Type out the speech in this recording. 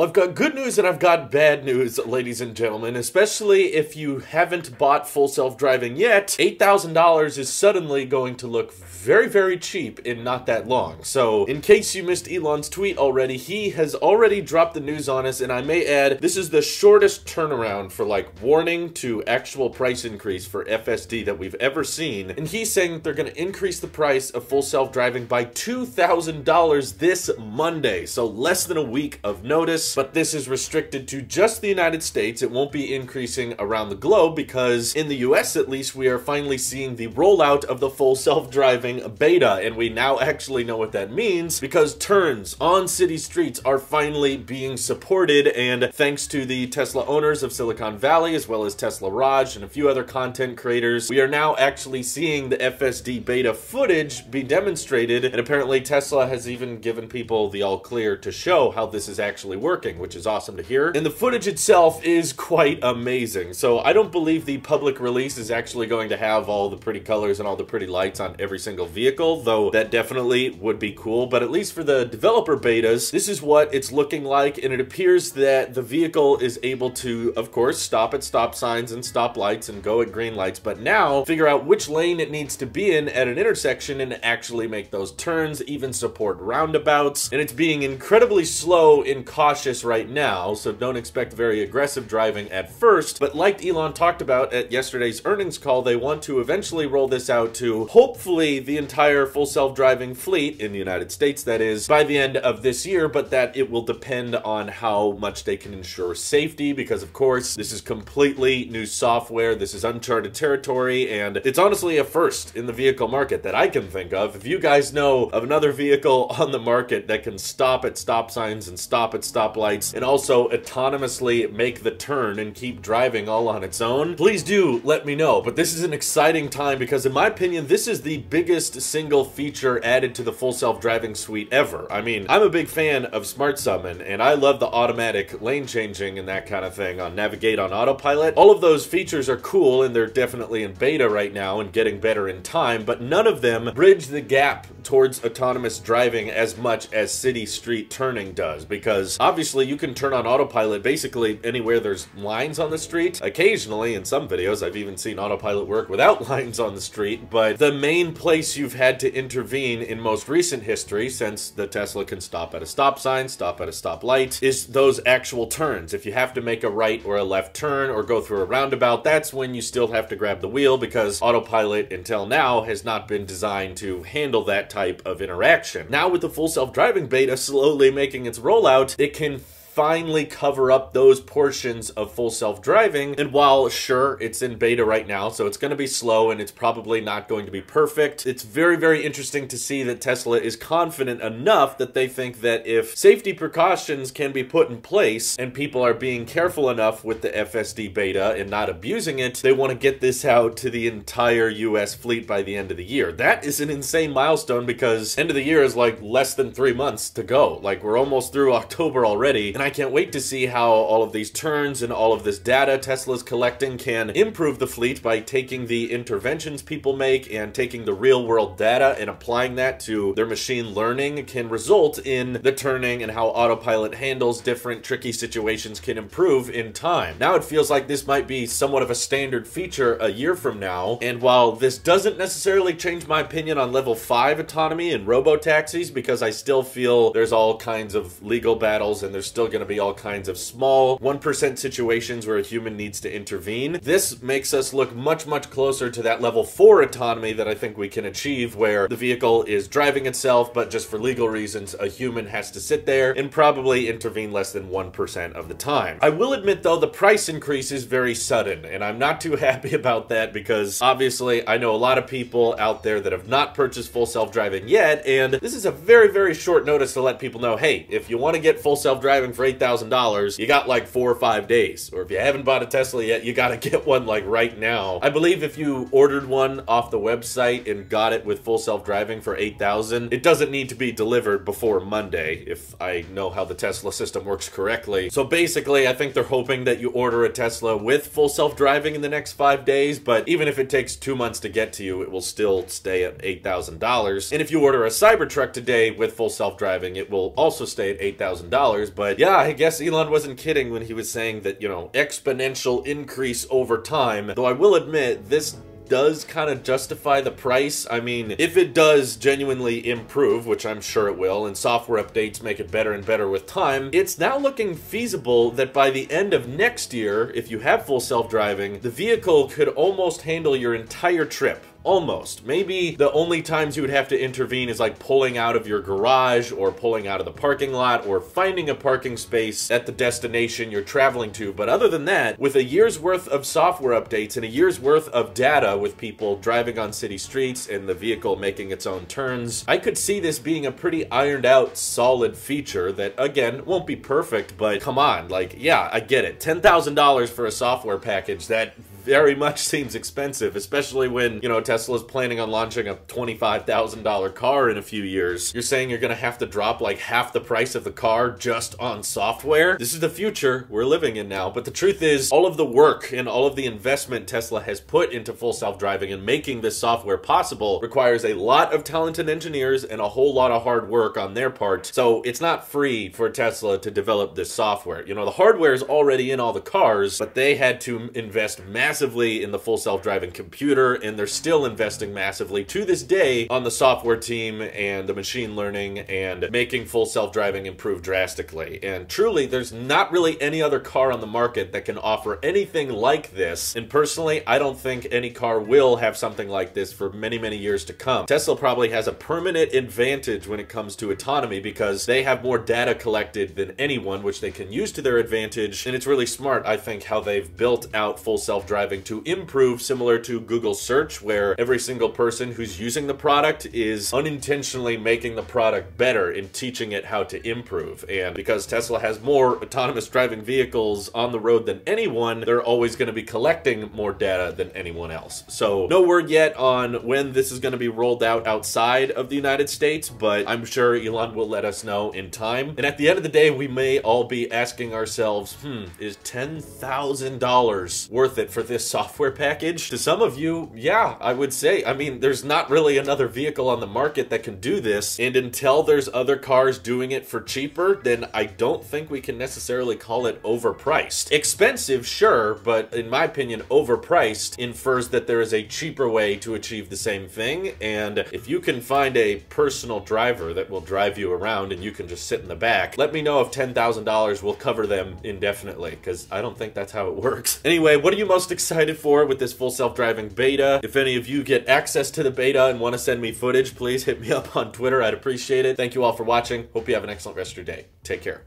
Well, I've got good news and I've got bad news, ladies and gentlemen, especially if you haven't bought full self-driving yet. $8,000 is suddenly going to look very, very cheap in not that long. So, in case you missed Elon's tweet already, he has already dropped the news on us, and I may add, this is the shortest turnaround for like warning to actual price increase for FSD that we've ever seen. And he's saying that they're going to increase the price of full self-driving by $2,000 this Monday. So less than a week of notice, but this is restricted to just the United States. It won't be increasing around the globe because in the US at least, we are finally seeing the rollout of the full self-driving beta, and we now actually know what that means because turns on city streets are finally being supported, and thanks to the Tesla owners of Silicon Valley as well as Tesla Raj and a few other content creators, we are now actually seeing the FSD beta footage be demonstrated, and apparently Tesla has even given people the all clear to show how this is actually working, which is awesome to hear. And the footage itself is quite amazing. So I don't believe the public release is actually going to have all the pretty colors and all the pretty lights on every single vehicle, though that definitely would be cool. But at least for the developer betas, this is what it's looking like, and it appears that the vehicle is able to, of course, stop at stop signs and stop lights and go at green lights, but now figure out which lane it needs to be in at an intersection and actually make those turns, even support roundabouts. And it's being incredibly slow and cautious right now, so don't expect very aggressive driving at first. But like Elon talked about at yesterday's earnings call, they want to eventually roll this out to hopefully the entire full self-driving fleet in the United States, that is, by the end of this year, but that it will depend on how much they can ensure safety, because of course this is completely new software, this is uncharted territory, and it's honestly a first in the vehicle market that I can think of. If you guys know of another vehicle on the market that can stop at stop signs and stop at stoplights and also autonomously make the turn and keep driving all on its own, please do let me know. But this is an exciting time because in my opinion this is the biggest single feature added to the full self-driving suite ever. I mean, I'm a big fan of Smart Summon and I love the automatic lane changing and that kind of thing on Navigate on Autopilot. All of those features are cool and they're definitely in beta right now and getting better in time, but none of them bridge the gap towards autonomous driving as much as city street turning does, because obviously you can turn on autopilot basically anywhere there's lines on the street. Occasionally, in some videos, I've even seen autopilot work without lines on the street, but the main place you've had to intervene in most recent history, since the Tesla can stop at a stop sign, stop at a stoplight, is those actual turns. If you have to make a right or a left turn or go through a roundabout, that's when you still have to grab the wheel, because autopilot until now has not been designed to handle that type of interaction. Now with the full self-driving beta slowly making its rollout, it can finally cover up those portions of full self-driving. And while sure it's in beta right now, so it's going to be slow and it's probably not going to be perfect, it's very, very interesting to see that Tesla is confident enough that they think that if safety precautions can be put in place and people are being careful enough with the FSD beta and not abusing it, they want to get this out to the entire US fleet by the end of the year. That is an insane milestone because end of the year is like less than 3 months to go. Like, we're almost through October already, and I can't wait to see how all of these turns and all of this data Tesla's collecting can improve the fleet by taking the interventions people make and taking the real world data and applying that to their machine learning can result in the turning, and how autopilot handles different tricky situations can improve in time. Now it feels like this might be somewhat of a standard feature a year from now, and while this doesn't necessarily change my opinion on level 5 autonomy and robo-taxis, because I still feel there's all kinds of legal battles and there's still going to be all kinds of small 1% situations where a human needs to intervene. This makes us look much, much closer to that level 4 autonomy that I think we can achieve, where the vehicle is driving itself, but just for legal reasons, a human has to sit there and probably intervene less than 1% of the time. I will admit though, the price increase is very sudden, and I'm not too happy about that because obviously I know a lot of people out there that have not purchased full self-driving yet, and this is a very, very short notice to let people know, hey, if you want to get full self-driving for $8,000, you got like 4 or 5 days. Or if you haven't bought a Tesla yet, you gotta get one like right now. I believe if you ordered one off the website and got it with full self-driving for $8,000, it doesn't need to be delivered before Monday, if I know how the Tesla system works correctly. So basically, I think they're hoping that you order a Tesla with full self-driving in the next 5 days, but even if it takes 2 months to get to you, it will still stay at $8,000. And if you order a Cybertruck today with full self-driving, it will also stay at $8,000. But yeah, Yeah, I guess Elon wasn't kidding when he was saying that, you know, exponential increase over time. Though I will admit, this does kind of justify the price. I mean, if it does genuinely improve, which I'm sure it will, and software updates make it better and better with time, it's now looking feasible that by the end of next year, if you have full self-driving, the vehicle could almost handle your entire trip. Almost. Maybe the only times you would have to intervene is like pulling out of your garage or pulling out of the parking lot or finding a parking space at the destination you're traveling to. But other than that, with a year's worth of software updates and a year's worth of data with people driving on city streets and the vehicle making its own turns, I could see this being a pretty ironed out, solid feature that, again, won't be perfect, but come on, like, yeah, I get it. $10,000 for a software package, that very much seems expensive, especially when, you know, Tesla's planning on launching a $25,000 car in a few years. You're saying you're gonna have to drop like half the price of the car just on software? This is the future we're living in now. But the truth is, all of the work and all of the investment Tesla has put into full self-driving and making this software possible requires a lot of talented engineers and a whole lot of hard work on their part. So it's not free for Tesla to develop this software. You know, the hardware is already in all the cars, but they had to invest massively in the full self-driving computer, and they're still investing massively to this day on the software team and the machine learning and making full self-driving improve drastically. And truly, there's not really any other car on the market that can offer anything like this. And personally, I don't think any car will have something like this for many, many years to come. Tesla probably has a permanent advantage when it comes to autonomy because they have more data collected than anyone, which they can use to their advantage. And it's really smart, I think, how they've built out full self-driving to improve, similar to Google search, where every single person who's using the product is unintentionally making the product better and teaching it how to improve. And because Tesla has more autonomous driving vehicles on the road than anyone, they're always going to be collecting more data than anyone else. So no word yet on when this is going to be rolled out outside of the United States, but I'm sure Elon will let us know in time. And at the end of the day, we may all be asking ourselves, is $10,000 worth it for this software package? To some of you, yeah, I would say. I mean, there's not really another vehicle on the market that can do this, and until there's other cars doing it for cheaper, then I don't think we can necessarily call it overpriced. Expensive, sure, but in my opinion, overpriced infers that there is a cheaper way to achieve the same thing, and if you can find a personal driver that will drive you around and you can just sit in the back, let me know if $10,000 will cover them indefinitely, because I don't think that's how it works. Anyway, what are you most excited for with this full self-driving beta? If any of you get access to the beta and want to send me footage, please hit me up on Twitter. I'd appreciate it. Thank you all for watching. Hope you have an excellent rest of your day. Take care.